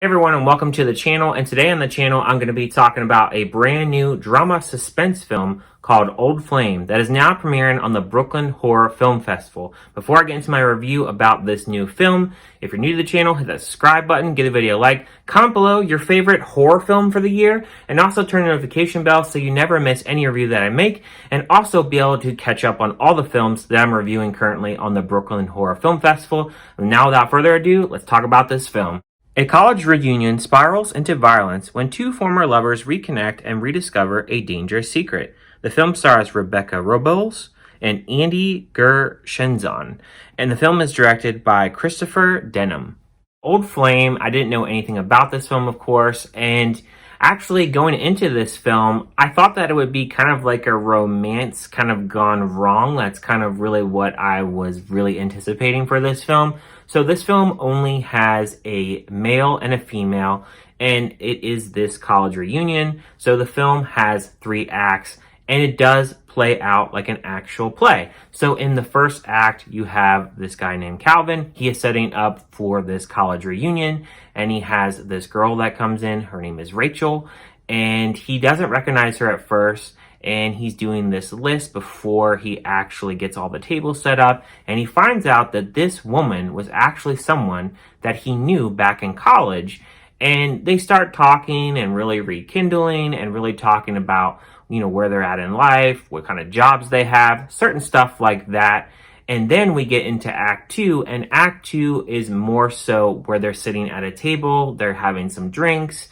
Hey everyone, and welcome to the channel. And today on the channel I'm going to be talking about a brand new drama suspense film called Old Flame that is now premiering on the Brooklyn Horror Film Festival. Before I get into my review about this new film, if you're new to the channel, hit that subscribe button, give the video a like, comment below your favorite horror film for the year, and also turn the notification bell so you never miss any review that I make, and also be able to catch up on all the films that I'm reviewing currently on the Brooklyn Horror Film Festival. And now without further ado, let's talk about this film. A college reunion spirals into violence when two former lovers reconnect and rediscover a dangerous secret. The film stars Rebecca Robles and Andy Gershenzon, and the film is directed by Christopher Denham. Old Flame, I didn't know anything about this film, of course, and actually going into this film, I thought that it would be kind of like a romance kind of gone wrong. That's kind of really what I was really anticipating for this film. So this film only has a male and a female, and it is this college reunion. So the film has 3 acts, and it does play out like an actual play. So in the first act, you have this guy named Calvin. He is setting up for this college reunion, and he has this girl that comes in. Her name is Rachel, and he doesn't recognize her at first. And he's doing this list before he actually gets all the tables set up. And he finds out that this woman was actually someone that he knew back in college. And they start talking and really rekindling and really talking about, where they're at in life, what kind of jobs they have, certain stuff like that. And then we get into Act 2, and Act 2 is more so where they're sitting at a table, they're having some drinks.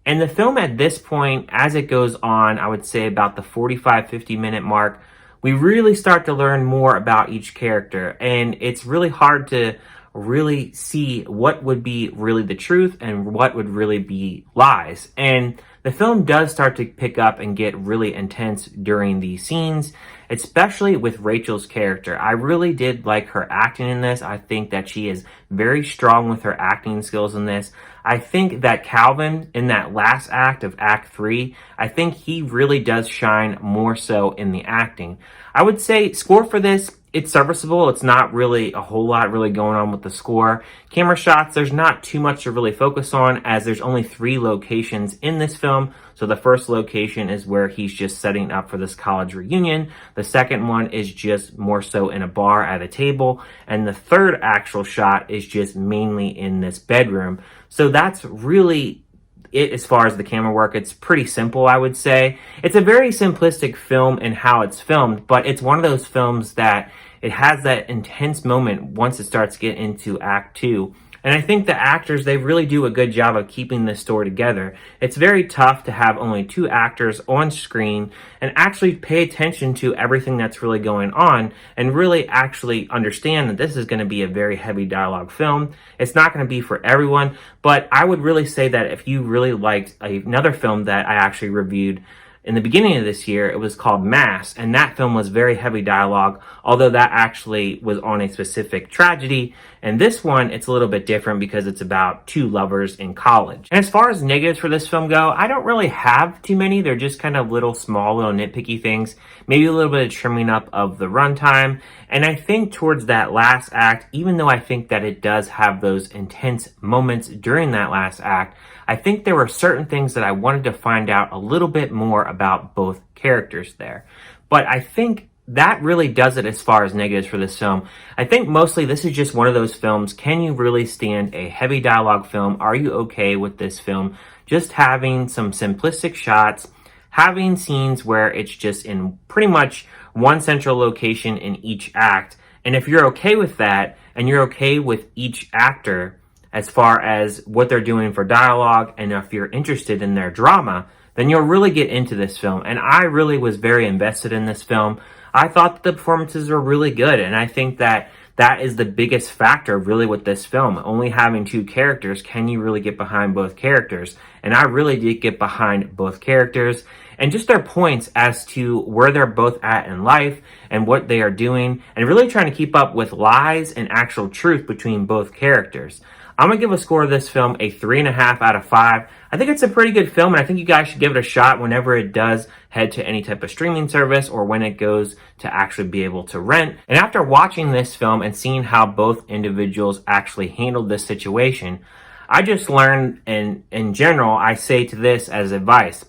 And the film at this point, as it goes on, I would say about the 45-50 minute mark, we really start to learn more about each character. And it's really hard to really see what would be really the truth and what would really be lies. And the film does start to pick up and get really intense during these scenes, especially with Rachel's character. I really did like her acting in this. I think that she is very strong with her acting skills in this. I think that Calvin, in that last act of Act 3, I think he really does shine more so in the acting. I would say score for this, it's serviceable. It's not really a whole lot really going on with the score. Camera shots, there's not too much to really focus on, as there's only 3 locations in this film. So the first location is where he's just setting up for this college reunion. The second one is just more so in a bar at a table. And the third actual shot is just mainly in this bedroom. So that's really it as far as the camera work. It's pretty simple, I would say. It's a very simplistic film in how it's filmed, but it's one of those films that it has that intense moment once it starts to get into Act 2. And I think the actors, they really do a good job of keeping this story together. It's very tough to have only 2 actors on screen and actually pay attention to everything that's really going on and really actually understand that this is going to be a very heavy dialogue film. It's not going to be for everyone, but I would really say that if you really liked another film that I actually reviewed in the beginning of this year, it was called Mass, and that film was very heavy dialogue, although that actually was on a specific tragedy. And this one, it's a little bit different because it's about 2 lovers in college. And as far as negatives for this film go, I don't really have too many. They're just kind of little nitpicky things. Maybe a little bit of trimming up of the runtime. And I think towards that last act, even though I think that it does have those intense moments during that last act, I think there were certain things that I wanted to find out a little bit more about both characters there. But I think that really does it as far as negatives for this film. I think mostly this is just one of those films. Can you really stand a heavy dialogue film? Are you okay with this film just having some simplistic shots, having scenes where it's just in pretty much one central location in each act? And if you're okay with that, and you're okay with each actor as far as what they're doing for dialogue, and if you're interested in their drama, then you'll really get into this film. And I really was very invested in this film. I thought that the performances were really good, and I think that that is the biggest factor really with this film. Only having 2 characters, can you really get behind both characters? And I really did get behind both characters and just their points as to where they're both at in life and what they are doing, and really trying to keep up with lies and actual truth between both characters. I'm going to give a score of this film a 3.5 out of 5. I think it's a pretty good film, and I think you guys should give it a shot whenever it does head to any type of streaming service or when it goes to actually be able to rent. And after watching this film and seeing how both individuals actually handled this situation, I just learned, and in general, I say to this as advice.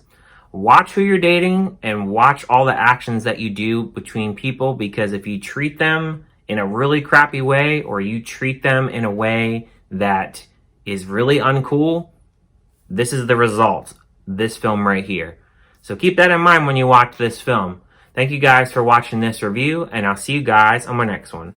Watch who you're dating and watch all the actions that you do between people, because if you treat them in a really crappy way or you treat them in a way that is really uncool, this is the result. This film right here. So keep that in mind when you watch this film. Thank you guys for watching this review, and I'll see you guys on my next one.